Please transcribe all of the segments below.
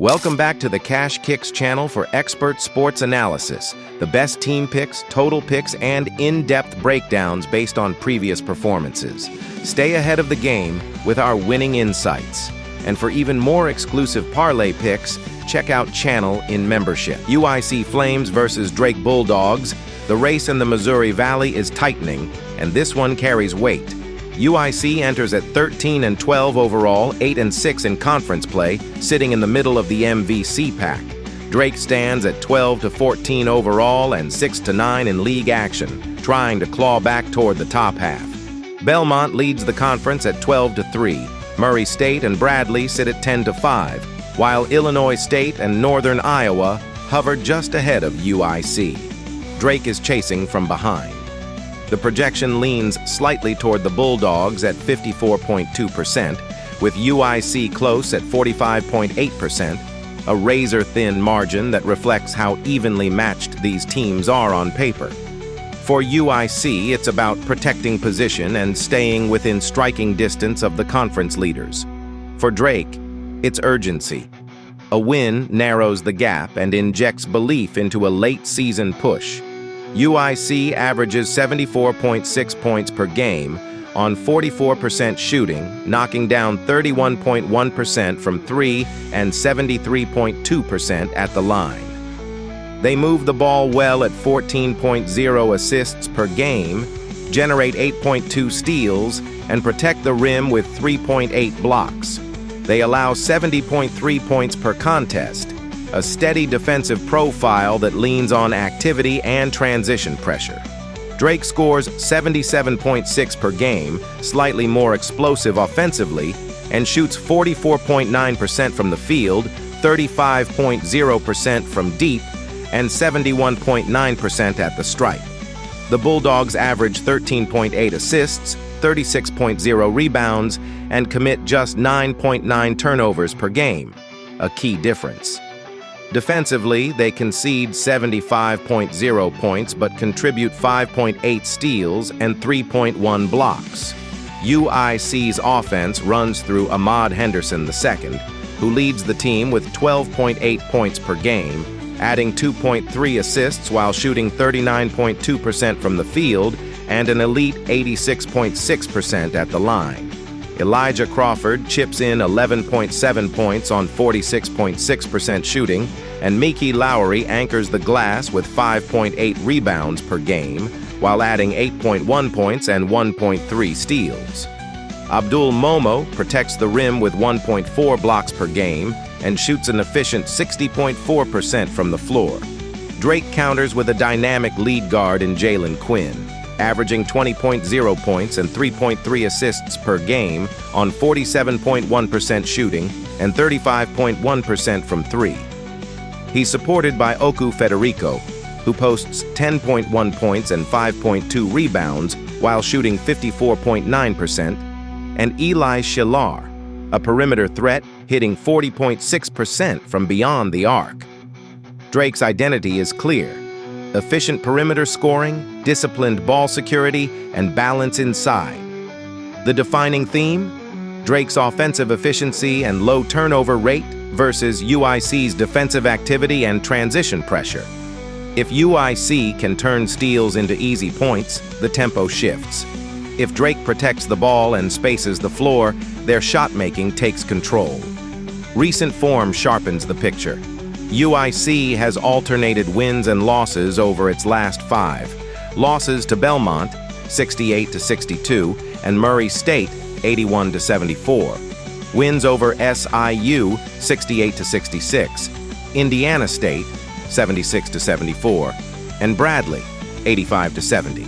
Welcome back to the Cash Kicks channel for expert sports analysis, the best team picks, total picks, and in-depth breakdowns based on previous performances. Stay ahead of the game with our winning insights. And for even more exclusive parlay picks, check out Channel in membership. UIC Flames versus Drake Bulldogs. The race in the Missouri Valley is tightening, and this one carries weight. UIC enters at 13-12 overall, 8-6 in conference play, sitting in the middle of the MVC pack. Drake stands at 12-14 overall and 6-9 in league action, trying to claw back toward the top half. Belmont leads the conference at 12-3. Murray State and Bradley sit at 10-5, while Illinois State and Northern Iowa hover just ahead of UIC. Drake is chasing from behind. The projection leans slightly toward the Bulldogs at 54.2%, with UIC close at 45.8%, a razor-thin margin that reflects how evenly matched these teams are on paper. For UIC, it's about protecting position and staying within striking distance of the conference leaders. For Drake, it's urgency. A win narrows the gap and injects belief into a late-season push. UIC averages 74.6 points per game on 44% shooting, knocking down 31.1% from 3 and 73.2% at the line. They move the ball well at 14.0 assists per game, generate 8.2 steals, and protect the rim with 3.8 blocks. They allow 70.3 points per contest, a steady defensive profile that leans on activity and transition pressure. Drake scores 77.6 per game, slightly more explosive offensively, and shoots 44.9% from the field, 35.0% from deep, and 71.9% at the stripe. The Bulldogs average 13.8 assists, 36.0 rebounds, and commit just 9.9 turnovers per game, a key difference. Defensively, they concede 75.0 points but contribute 5.8 steals and 3.1 blocks. UIC's offense runs through Ahmad Henderson II, who leads the team with 12.8 points per game, adding 2.3 assists while shooting 39.2% from the field and an elite 86.6% at the line. Elijah Crawford chips in 11.7 points on 46.6% shooting, and Miki Lowry anchors the glass with 5.8 rebounds per game, while adding 8.1 points and 1.3 steals. Abdul Momo protects the rim with 1.4 blocks per game and shoots an efficient 60.4% from the floor. Drake counters with a dynamic lead guard in Jalen Quinn, averaging 20.0 points and 3.3 assists per game on 47.1% shooting and 35.1% from three. He's supported by Oku Federico, who posts 10.1 points and 5.2 rebounds while shooting 54.9%, and Eli Shilar, a perimeter threat hitting 40.6% from beyond the arc. Drake's identity is clear: efficient perimeter scoring, disciplined ball security, and balance inside. The defining theme? Drake's offensive efficiency and low turnover rate versus UIC's defensive activity and transition pressure. If UIC can turn steals into easy points, the tempo shifts. If Drake protects the ball and spaces the floor, their shot-making takes control. Recent form sharpens the picture. UIC has alternated wins and losses over its last 5. Losses to Belmont, 68-62, and Murray State, 81-74. Wins over SIU, 68-66, Indiana State, 76-74, and Bradley, 85-70.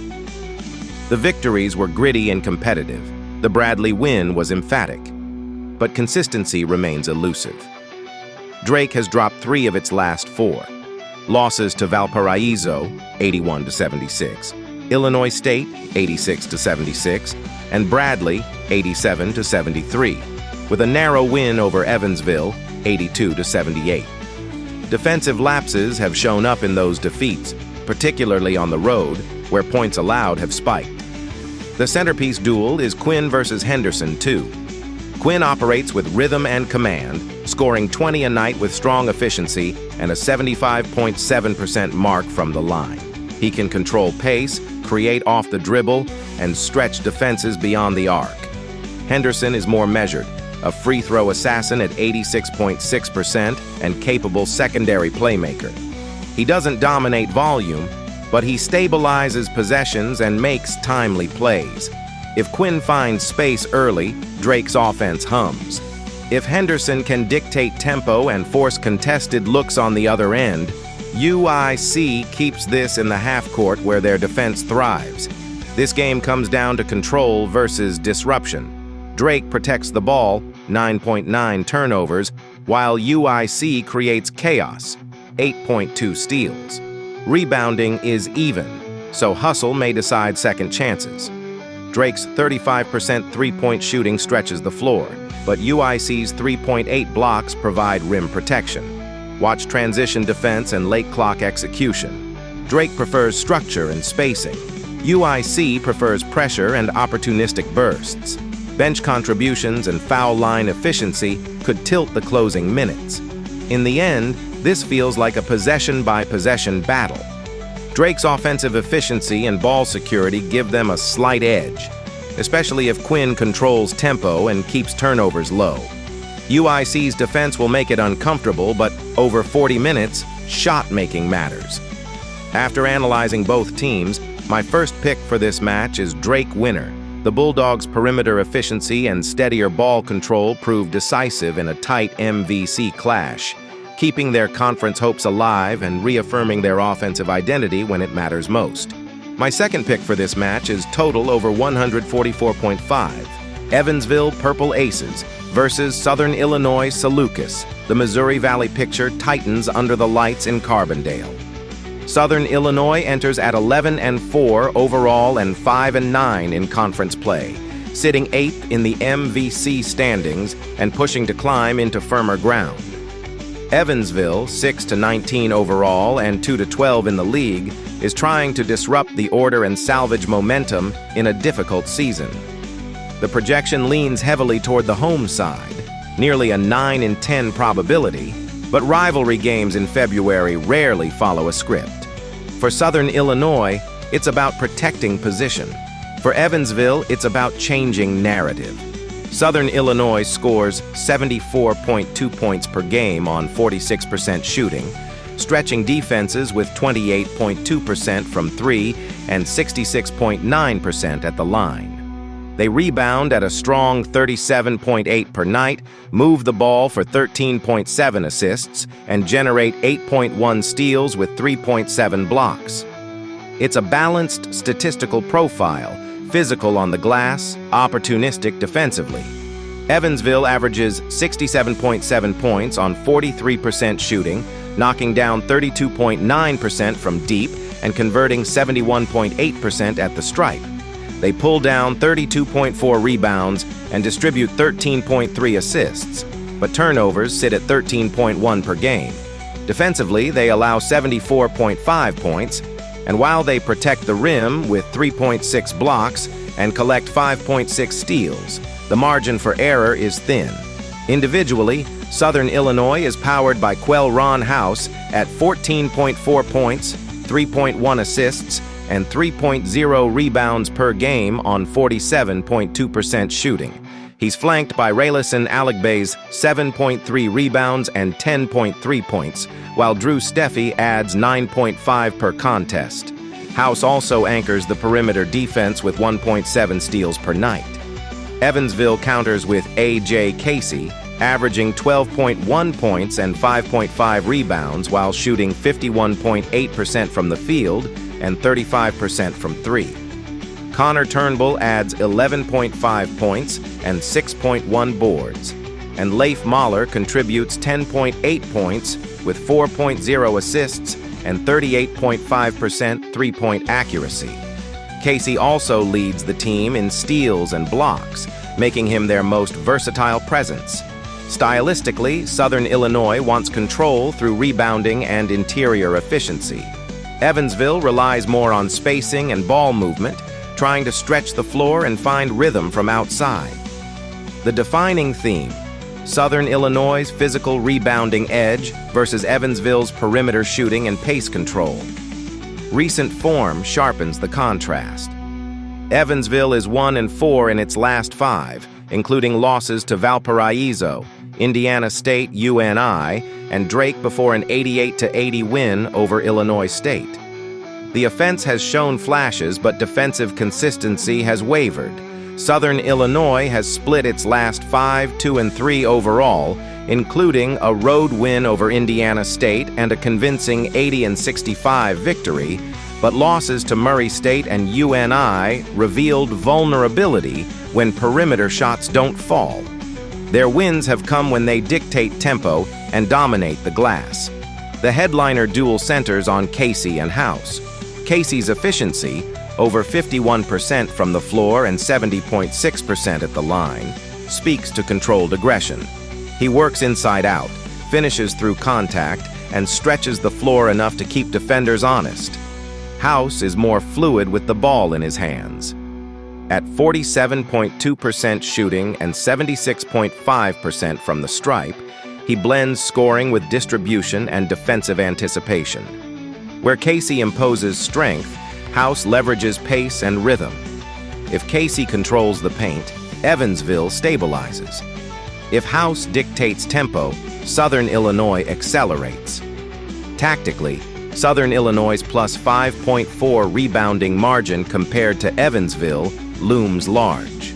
The victories were gritty and competitive. The Bradley win was emphatic, but consistency remains elusive. Drake has dropped 3 of its last 4. Losses to Valparaiso, 81-76, Illinois State, 86-76, and Bradley, 87-73, with a narrow win over Evansville, 82-78. Defensive lapses have shown up in those defeats, particularly on the road, where points allowed have spiked. The centerpiece duel is Quinn versus Henderson, too. Quinn operates with rhythm and command, scoring 20 a night with strong efficiency and a 75.7% mark from the line. He can control pace, create off the dribble, and stretch defenses beyond the arc. Henderson is more measured, a free throw assassin at 86.6% and capable secondary playmaker. He doesn't dominate volume, but he stabilizes possessions and makes timely plays. If Quinn finds space early, Drake's offense hums. If Henderson can dictate tempo and force contested looks on the other end, UIC keeps this in the half court where their defense thrives. This game comes down to control versus disruption. Drake protects the ball, 9.9 turnovers, while UIC creates chaos, 8.2 steals. Rebounding is even, so hustle may decide second chances. Drake's 35% three-point shooting stretches the floor, but UIC's 3.8 blocks provide rim protection. Watch transition defense and late clock execution. Drake prefers structure and spacing. UIC prefers pressure and opportunistic bursts. Bench contributions and foul line efficiency could tilt the closing minutes. In the end, this feels like a possession-by-possession battle. Drake's offensive efficiency and ball security give them a slight edge, especially if Quinn controls tempo and keeps turnovers low. UIC's defense will make it uncomfortable, but over 40 minutes, shot-making matters. After analyzing both teams, my first pick for this match is Drake Winner. The Bulldogs' perimeter efficiency and steadier ball control proved decisive in a tight MVC clash, keeping their conference hopes alive and reaffirming their offensive identity when it matters most. My second pick for this match is total over 144.5. Evansville Purple Aces versus Southern Illinois Salukis. The Missouri Valley picture tightens under the lights in Carbondale. Southern Illinois enters at 11-4 overall and 5-9 in conference play, sitting 8th in the MVC standings and pushing to climb into firmer ground. Evansville, 6-19 overall and 2-12 in the league, is trying to disrupt the order and salvage momentum in a difficult season. The projection leans heavily toward the home side, nearly a 9-10 probability, but rivalry games in February rarely follow a script. For Southern Illinois, it's about protecting position. For Evansville, it's about changing narrative. Southern Illinois scores 74.2 points per game on 46% shooting, stretching defenses with 28.2% from three and 66.9% at the line. They rebound at a strong 37.8 per night, move the ball for 13.7 assists, and generate 8.1 steals with 3.7 blocks. It's a balanced statistical profile, physical on the glass, opportunistic defensively. Evansville averages 67.7 points on 43% shooting, knocking down 32.9% from deep and converting 71.8% at the stripe. They pull down 32.4 rebounds and distribute 13.3 assists, but turnovers sit at 13.1 per game. Defensively, they allow 74.5 points, and while they protect the rim with 3.6 blocks and collect 5.6 steals, the margin for error is thin. Individually, Southern Illinois is powered by Quell Ron House at 14.4 points, 3.1 assists, and 3.0 rebounds per game on 47.2% shooting. He's flanked by Raylison Alagbay's 7.3 rebounds and 10.3 points, while Drew Steffi adds 9.5 per contest. House also anchors the perimeter defense with 1.7 steals per night. Evansville counters with A.J. Casey, averaging 12.1 points and 5.5 rebounds while shooting 51.8% from the field and 35% from three. Connor Turnbull adds 11.5 points and 6.1 boards, and Leif Mahler contributes 10.8 points with 4.0 assists and 38.5% three-point accuracy. Casey also leads the team in steals and blocks, making him their most versatile presence. Stylistically, Southern Illinois wants control through rebounding and interior efficiency. Evansville relies more on spacing and ball movement, trying to stretch the floor and find rhythm from outside. The defining theme: Southern Illinois' physical rebounding edge versus Evansville's perimeter shooting and pace control. Recent form sharpens the contrast. Evansville is 1-4 in its last 5, including losses to Valparaiso, Indiana State, UNI, and Drake before an 88-80 win over Illinois State. The offense has shown flashes, but defensive consistency has wavered. Southern Illinois has split its last 5, 2-3 overall, including a road win over Indiana State and a convincing 80-65 victory, but losses to Murray State and UNI revealed vulnerability when perimeter shots don't fall. Their wins have come when they dictate tempo and dominate the glass. The headliner dual centers on Casey and House. Casey's efficiency, over 51% from the floor and 70.6% at the line, speaks to controlled aggression. He works inside out, finishes through contact, and stretches the floor enough to keep defenders honest. House is more fluid with the ball in his hands. At 47.2% shooting and 76.5% from the stripe, he blends scoring with distribution and defensive anticipation. Where Casey imposes strength, House leverages pace and rhythm. If Casey controls the paint, Evansville stabilizes. If House dictates tempo, Southern Illinois accelerates. Tactically, Southern Illinois' plus 5.4 rebounding margin compared to Evansville looms large.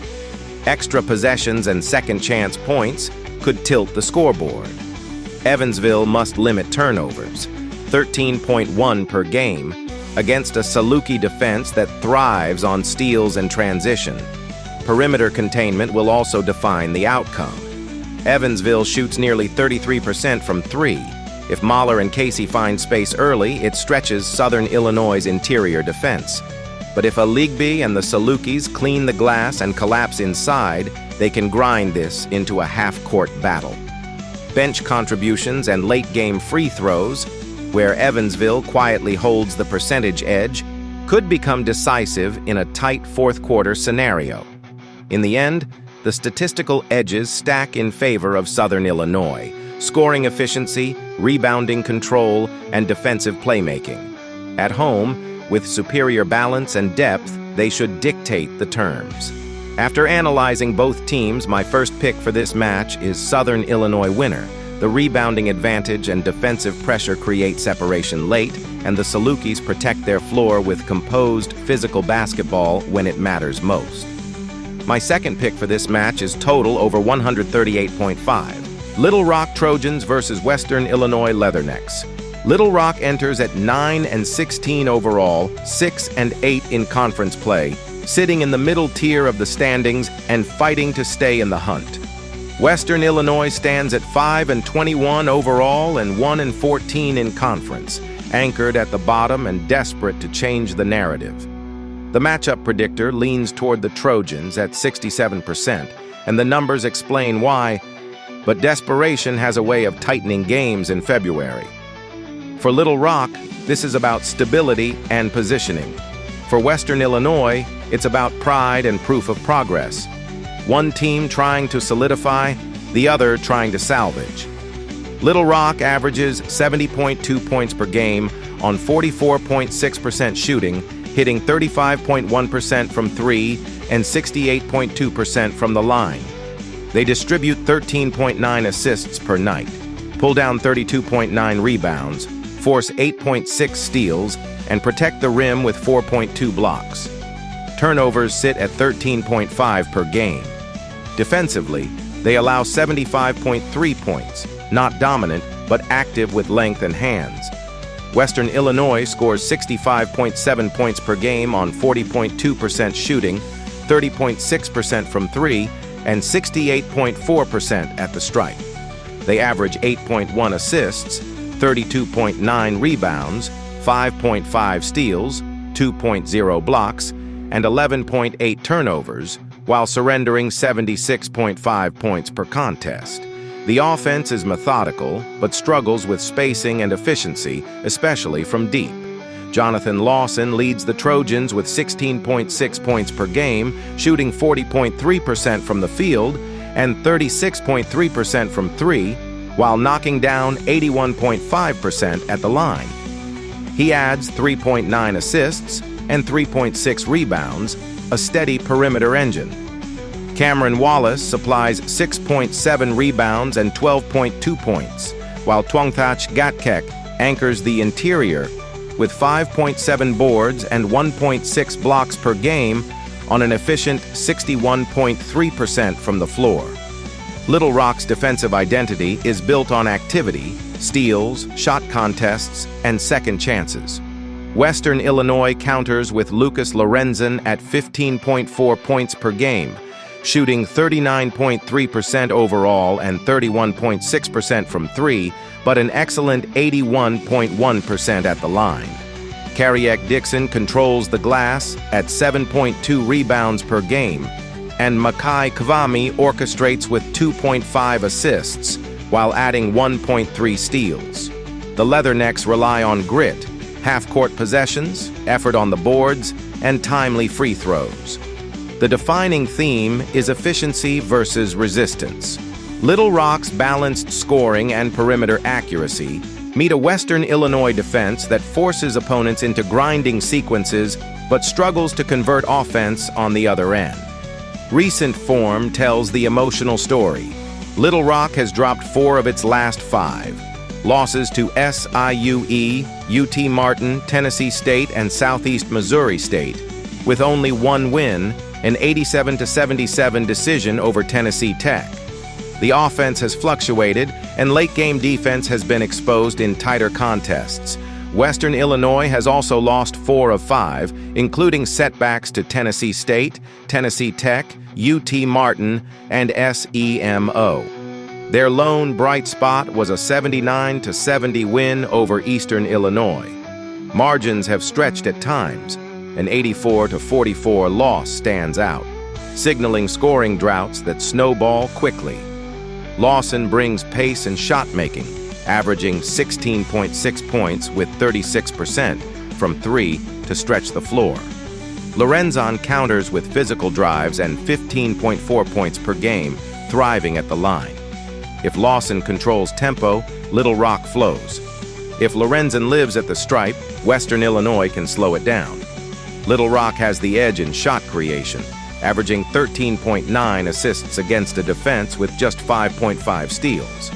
Extra possessions and second-chance points could tilt the scoreboard. Evansville must limit turnovers, 13.1 per game, against a Salukis defense that thrives on steals and transition. Perimeter containment will also define the outcome. Evansville shoots nearly 33% from 3. If Mahler and Casey find space early, it stretches Southern Illinois' interior defense. But if Aligbe and the Salukis clean the glass and collapse inside, they can grind this into a half-court battle. Bench contributions and late-game free throws, where Evansville quietly holds the percentage edge, could become decisive in a tight fourth-quarter scenario. In the end, the statistical edges stack in favor of Southern Illinois: scoring efficiency, rebounding control, and defensive playmaking. At home, with superior balance and depth, they should dictate the terms. After analyzing both teams, my first pick for this match is Southern Illinois winner. The rebounding advantage and defensive pressure create separation late, and the Salukis protect their floor with composed, physical basketball when it matters most. My second pick for this match is total over 138.5. Little Rock Trojans versus Western Illinois Leathernecks. Little Rock enters at 9-16 overall, 6-8 in conference play, sitting in the middle tier of the standings and fighting to stay in the hunt. Western Illinois stands at 5-21 overall and 1-14 in conference, anchored at the bottom and desperate to change the narrative. The matchup predictor leans toward the Trojans at 67%, and the numbers explain why, but desperation has a way of tightening games in February. For Little Rock, this is about stability and positioning. For Western Illinois, it's about pride and proof of progress. One team trying to solidify, the other trying to salvage. Little Rock averages 70.2 points per game on 44.6% shooting, hitting 35.1% from 3 and 68.2% from the line. They distribute 13.9 assists per night, pull down 32.9 rebounds, force 8.6 steals, and protect the rim with 4.2 blocks. Turnovers sit at 13.5 per game. Defensively, they allow 75.3 points, not dominant, but active with length and hands. Western Illinois scores 65.7 points per game on 40.2% shooting, 30.6% from 3, and 68.4% at the stripe. They average 8.1 assists, 32.9 rebounds, 5.5 steals, 2.0 blocks, and 11.8 turnovers, while surrendering 76.5 points per contest. The offense is methodical, but struggles with spacing and efficiency, especially from deep. Jonathan Lawson leads the Trojans with 16.6 points per game, shooting 40.3% from the field, and 36.3% from 3, while knocking down 81.5% at the line. He adds 3.9 assists and 3.6 rebounds, a steady perimeter engine. Cameron Wallace supplies 6.7 rebounds and 12.2 points, while Twongthach Gatkek anchors the interior with 5.7 boards and 1.6 blocks per game on an efficient 61.3% from the floor. Little Rock's defensive identity is built on activity, steals, shot contests, and second chances. Western Illinois counters with Lucas Lorenzen at 15.4 points per game, shooting 39.3% overall and 31.6% from 3, but an excellent 81.1% at the line. Carriek Dixon controls the glass at 7.2 rebounds per game, and Makai Kwame orchestrates with 2.5 assists, while adding 1.3 steals. The Leathernecks rely on grit, half-court possessions, effort on the boards, and timely free throws. The defining theme is efficiency versus resistance. Little Rock's balanced scoring and perimeter accuracy meet a Western Illinois defense that forces opponents into grinding sequences but struggles to convert offense on the other end. Recent form tells the emotional story. Little Rock has dropped 4 of its last 5. Losses to SIUE, UT Martin, Tennessee State, and Southeast Missouri State, with only 1 win, an 87-77 decision over Tennessee Tech. The offense has fluctuated, and late-game defense has been exposed in tighter contests. Western Illinois has also lost 4 of 5, including setbacks to Tennessee State, Tennessee Tech, UT Martin, and SEMO. Their lone bright spot was a 79-70 win over Eastern Illinois. Margins have stretched at times. An 84-44 loss stands out, signaling scoring droughts that snowball quickly. Lawson brings pace and shot-making, averaging 16.6 points with 36% from 3 to stretch the floor. Lorenzen counters with physical drives and 15.4 points per game, thriving at the line. If Lawson controls tempo, Little Rock flows. If Lorenzen lives at the stripe, Western Illinois can slow it down. Little Rock has the edge in shot creation, averaging 13.9 assists against a defense with just 5.5 steals.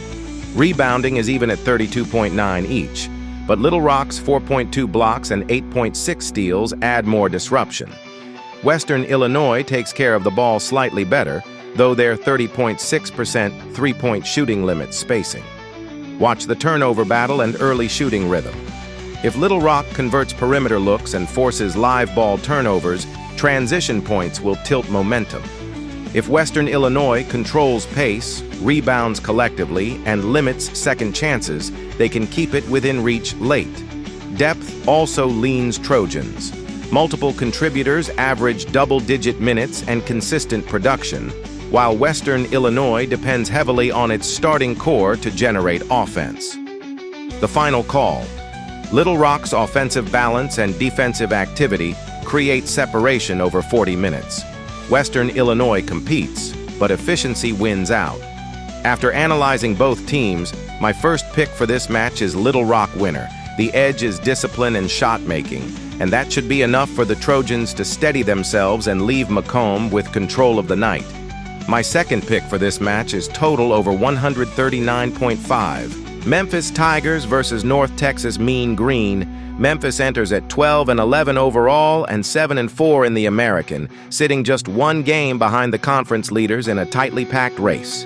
Rebounding is even at 32.9 each, but Little Rock's 4.2 blocks and 8.6 steals add more disruption. Western Illinois takes care of the ball slightly better, though their 30.6% three-point shooting limits spacing. Watch the turnover battle and early shooting rhythm. If Little Rock converts perimeter looks and forces live ball turnovers, transition points will tilt momentum. If Western Illinois controls pace, rebounds collectively, and limits second chances, they can keep it within reach late. Depth also leans Trojans. Multiple contributors average double-digit minutes and consistent production, while Western Illinois depends heavily on its starting core to generate offense. The final call. Little Rock's offensive balance and defensive activity create separation over 40 minutes. Western Illinois competes, but efficiency wins out. After analyzing both teams, my first pick for this match is Little Rock winner. The edge is discipline and shot-making, and that should be enough for the Trojans to steady themselves and leave Macomb with control of the night. My second pick for this match is total over 139.5. Memphis Tigers versus North Texas Mean Green. Memphis enters at 12-11 overall and 7-4 in the American, sitting just 1 game behind the conference leaders in a tightly packed race.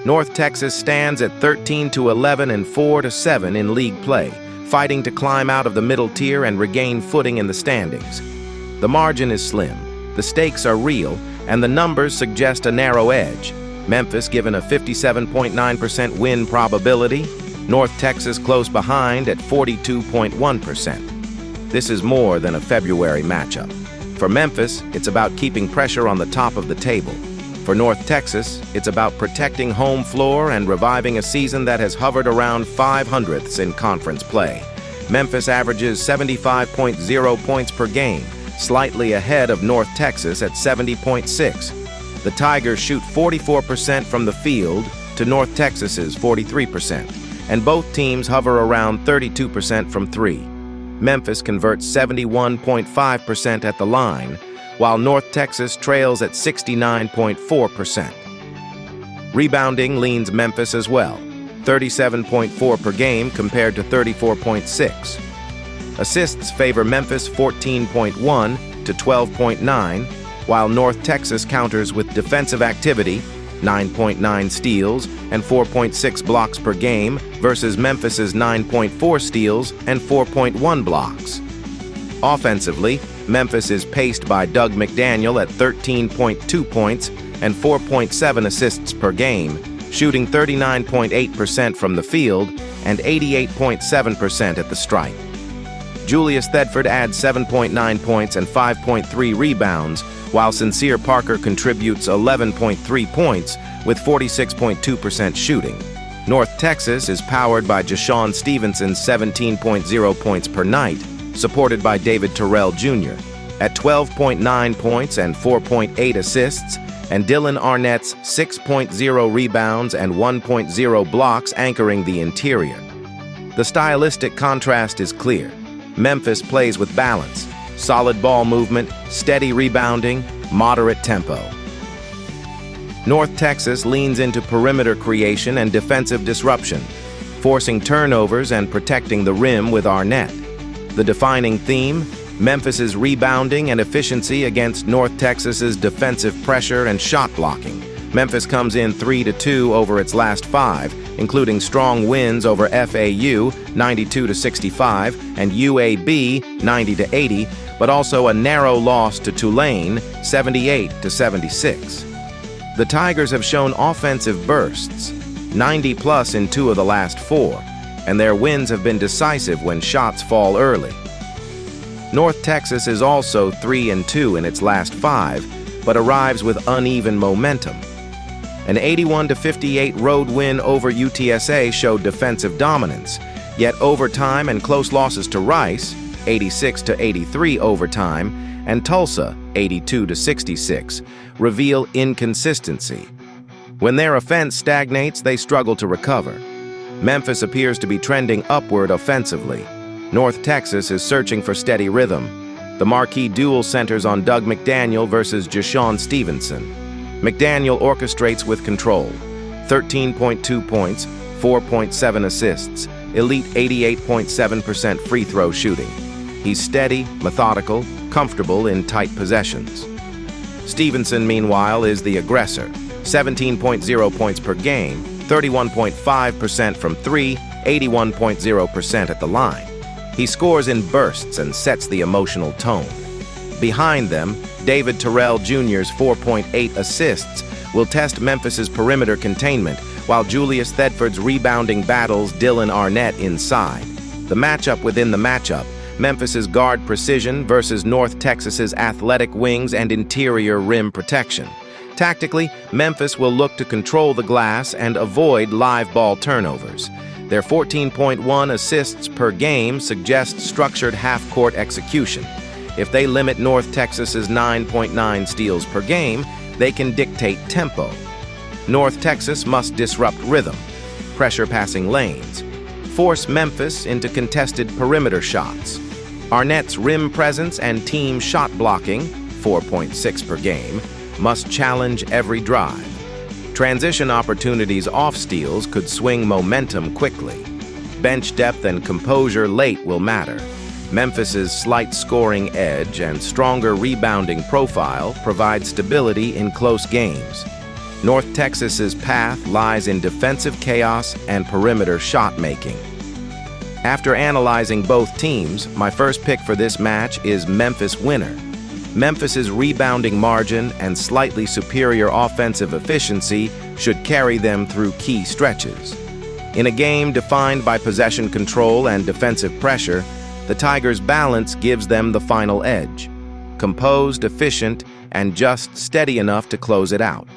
North Texas stands at 13-11 and 4-7 in league play, fighting to climb out of the middle tier and regain footing in the standings. The margin is slim, the stakes are real, and the numbers suggest a narrow edge. Memphis given a 57.9% win probability, North Texas close behind at 42.1%. This is more than a February matchup. For Memphis, it's about keeping pressure on the top of the table. For North Texas, it's about protecting home floor and reviving a season that has hovered around 500ths in conference play. Memphis averages 75.0 points per game, slightly ahead of North Texas at 70.6. The Tigers shoot 44% from the field to North Texas's 43%, and both teams hover around 32% from three. Memphis converts 71.5% at the line, while North Texas trails at 69.4%. Rebounding leans Memphis as well, 37.4 per game compared to 34.6. Assists favor Memphis 14.1 to 12.9, while North Texas counters with defensive activity, 9.9 steals and 4.6 blocks per game versus Memphis's 9.4 steals and 4.1 blocks. Offensively, Memphis is paced by Doug McDaniel at 13.2 points and 4.7 assists per game, shooting 39.8% from the field and 88.7% at the stripe. Julius Thedford adds 7.9 points and 5.3 rebounds, while Sincere Parker contributes 11.3 points with 46.2% shooting. North Texas is powered by Jashawn Stevenson's 17.0 points per night, supported by David Terrell Jr. at 12.9 points and 4.8 assists, and Dylan Arnett's 6.0 rebounds and 1.0 blocks anchoring the interior. The stylistic contrast is clear. Memphis plays with balance, solid ball movement, steady rebounding, moderate tempo. North Texas leans into perimeter creation and defensive disruption, forcing turnovers and protecting the rim with Arnett. The defining theme, Memphis's rebounding and efficiency against North Texas's defensive pressure and shot blocking. Memphis comes in 3-2 over its last 5, including strong wins over FAU 92-65 and UAB 90-80, but also a narrow loss to Tulane 78-76. The Tigers have shown offensive bursts, 90+ in 2 of the last 4, and their wins have been decisive when shots fall early. North Texas is also 3-2 in its last 5, but arrives with uneven momentum. An 81-58 road win over UTSA showed defensive dominance, yet overtime and close losses to Rice, 86-83 overtime, and Tulsa, 82-66, reveal inconsistency. When their offense stagnates, they struggle to recover. Memphis appears to be trending upward offensively. North Texas is searching for steady rhythm. The marquee duel centers on Doug McDaniel versus Jashawn Stevenson. McDaniel orchestrates with control, 13.2 points, 4.7 assists, elite 88.7% free throw shooting. He's steady, methodical, comfortable in tight possessions. Stevenson, meanwhile, is the aggressor, 17.0 points per game, 31.5% from 3, 81.0% at the line. He scores in bursts and sets the emotional tone. Behind them, David Terrell Jr.'s 4.8 assists will test Memphis's perimeter containment, while Julius Thedford's rebounding battles Dylan Arnett inside. The matchup within the matchup, Memphis's guard precision versus North Texas's athletic wings and interior rim protection. Tactically, Memphis will look to control the glass and avoid live ball turnovers. Their 14.1 assists per game suggests structured half-court execution. If they limit North Texas's 9.9 steals per game, they can dictate tempo. North Texas must disrupt rhythm, pressure passing lanes, force Memphis into contested perimeter shots. Arnett's rim presence and team shot blocking, 4.6 per game, must challenge every drive. Transition opportunities off steals could swing momentum quickly. Bench depth and composure late will matter. Memphis's slight scoring edge and stronger rebounding profile provide stability in close games. North Texas's path lies in defensive chaos and perimeter shot making. After analyzing both teams, my first pick for this match is Memphis winner. Memphis's rebounding margin and slightly superior offensive efficiency should carry them through key stretches. In a game defined by possession control and defensive pressure, the Tigers' balance gives them the final edge. Composed, efficient, and just steady enough to close it out.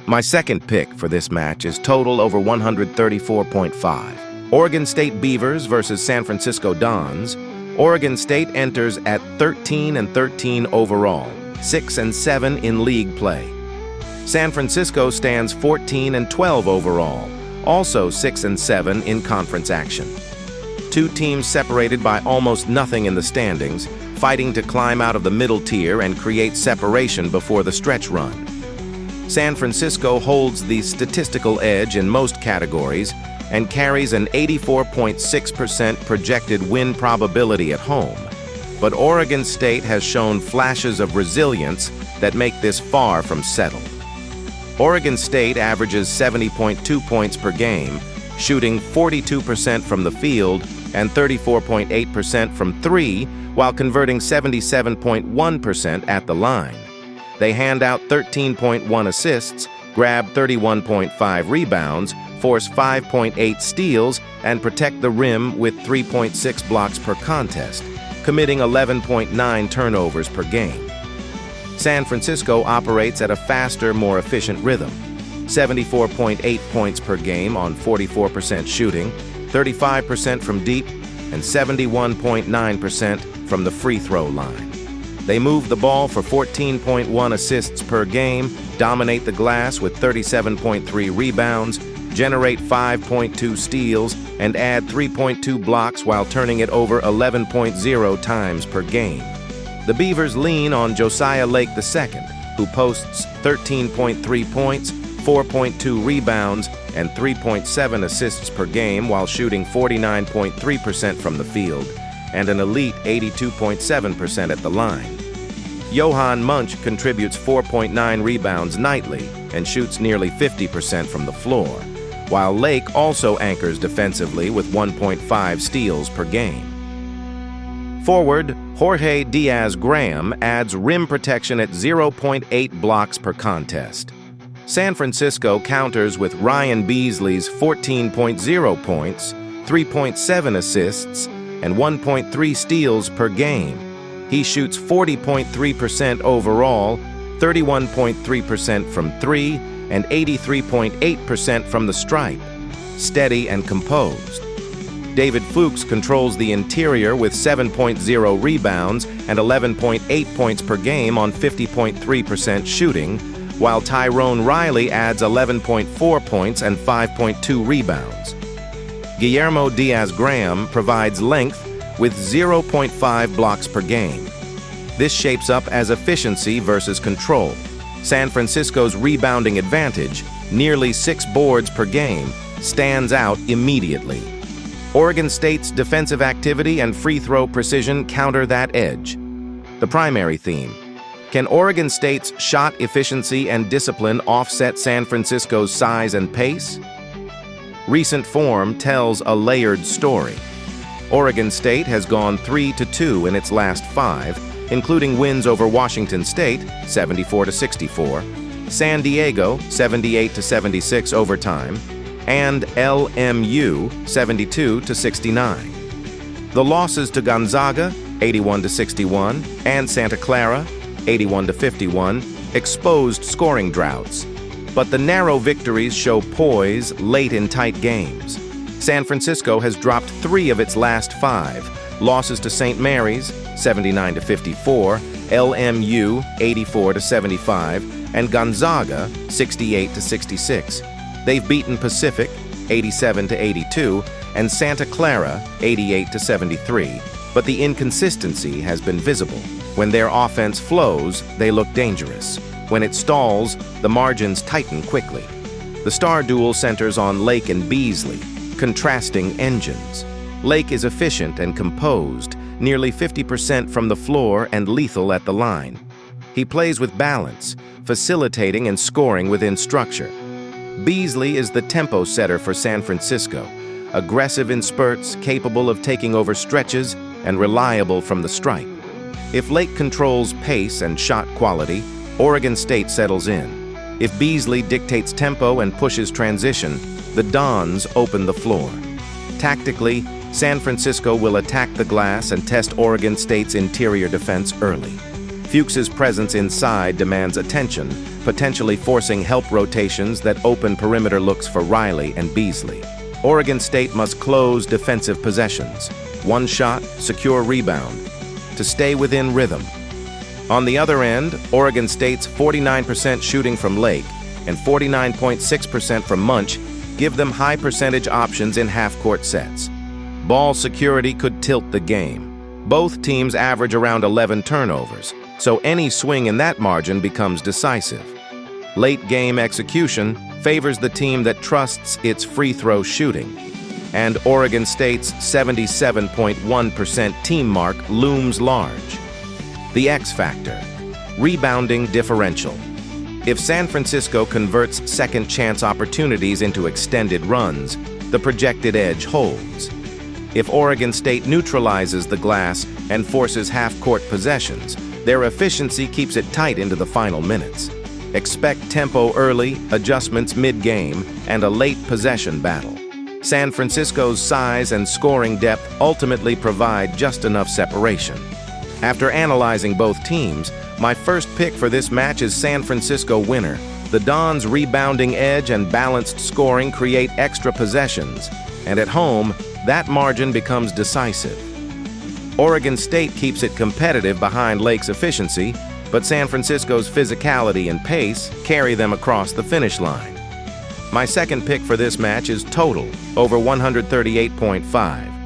My second pick for this match is total over 134.5. Oregon State Beavers versus San Francisco Dons. Oregon State enters at 13-13 overall, 6-7 in league play. San Francisco stands 14-12 overall, also 6-7 in conference action. Two teams separated by almost nothing in the standings, fighting to climb out of the middle tier and create separation before the stretch run. San Francisco holds the statistical edge in most categories and carries an 84.6% projected win probability at home. But Oregon State has shown flashes of resilience that make this far from settled. Oregon State averages 70.2 points per game, shooting 42% from the field and 34.8% from three, while converting 77.1% at the line. They hand out 13.1 assists, grab 31.5 rebounds, force 5.8 steals, and protect the rim with 3.6 blocks per contest, committing 11.9 turnovers per game. San Francisco operates at a faster, more efficient rhythm, 74.8 points per game on 44% shooting, 35% from deep, and 71.9% from the free throw line. They move the ball for 14.1 assists per game, dominate the glass with 37.3 rebounds, generate 5.2 steals, and add 3.2 blocks while turning it over 11.0 times per game. The Beavers lean on Josiah Lake II, who posts 13.3 points, 4.2 rebounds, and 3.7 assists per game while shooting 49.3% from the field and an elite 82.7% at the line. Johan Munch contributes 4.9 rebounds nightly and shoots nearly 50% from the floor, while Lake also anchors defensively with 1.5 steals per game. Forward, Jorge Diaz-Graham adds rim protection at 0.8 blocks per contest. San Francisco counters with Ryan Beasley's 14.0 points, 3.7 assists, and 1.3 steals per game. He shoots 40.3% overall, 31.3% from three, and 83.8% from the stripe. Steady and composed. David Fuchs controls the interior with 7.0 rebounds and 11.8 points per game on 50.3% shooting, while Tyrone Riley adds 11.4 points and 5.2 rebounds. Guillermo Diaz-Graham provides length with 0.5 blocks per game. This shapes up as efficiency versus control. San Francisco's rebounding advantage, nearly 6 boards per game, stands out immediately. Oregon State's defensive activity and free throw precision counter that edge. The primary theme: can Oregon State's shot efficiency and discipline offset San Francisco's size and pace? Recent form tells a layered story. Oregon State has gone 3-2 in its last 5, including wins over Washington State, 74-64, San Diego, 78-76 overtime, and LMU, 72-69. The losses to Gonzaga, 81-61, and Santa Clara, 81-51, exposed scoring droughts. But the narrow victories show poise late in tight games. San Francisco has dropped 3 of its last 5, losses to St. Mary's, 79-54, LMU, 84-75, and Gonzaga, 68-66. They've beaten Pacific, 87-82, and Santa Clara, 88-73, but the inconsistency has been visible. When their offense flows, they look dangerous. When it stalls, the margins tighten quickly. The star duel centers on Lake and Beasley, contrasting engines. Lake is efficient and composed, nearly 50% from the floor and lethal at the line. He plays with balance, facilitating and scoring within structure. Beasley is the tempo setter for San Francisco, aggressive in spurts, capable of taking over stretches, and reliable from the stripe. If Lake controls pace and shot quality, Oregon State settles in. If Beasley dictates tempo and pushes transition, the Dons open the floor. Tactically, San Francisco will attack the glass and test Oregon State's interior defense early. Fuchs's presence inside demands attention, potentially forcing help rotations that open perimeter looks for Riley and Beasley. Oregon State must close defensive possessions, one shot, secure rebound, to stay within rhythm. On the other end, Oregon State's 49% shooting from Lake and 49.6% from Munch give them high percentage options in half-court sets. Ball security could tilt the game. Both teams average around 11 turnovers, so any swing in that margin becomes decisive. Late-game execution favors the team that trusts its free throw shooting, and Oregon State's 77.1% team mark looms large. The X factor: rebounding differential. If San Francisco converts second-chance opportunities into extended runs, the projected edge holds. If Oregon State neutralizes the glass and forces half-court possessions, their efficiency keeps it tight into the final minutes. Expect tempo early, adjustments mid-game, and a late possession battle. San Francisco's size and scoring depth ultimately provide just enough separation. After analyzing both teams, my first pick for this match is San Francisco winner. The Dons' rebounding edge and balanced scoring create extra possessions, and at home, that margin becomes decisive. Oregon State keeps it competitive behind Lake's efficiency, but San Francisco's physicality and pace carry them across the finish line. My second pick for this match is total over 138.5.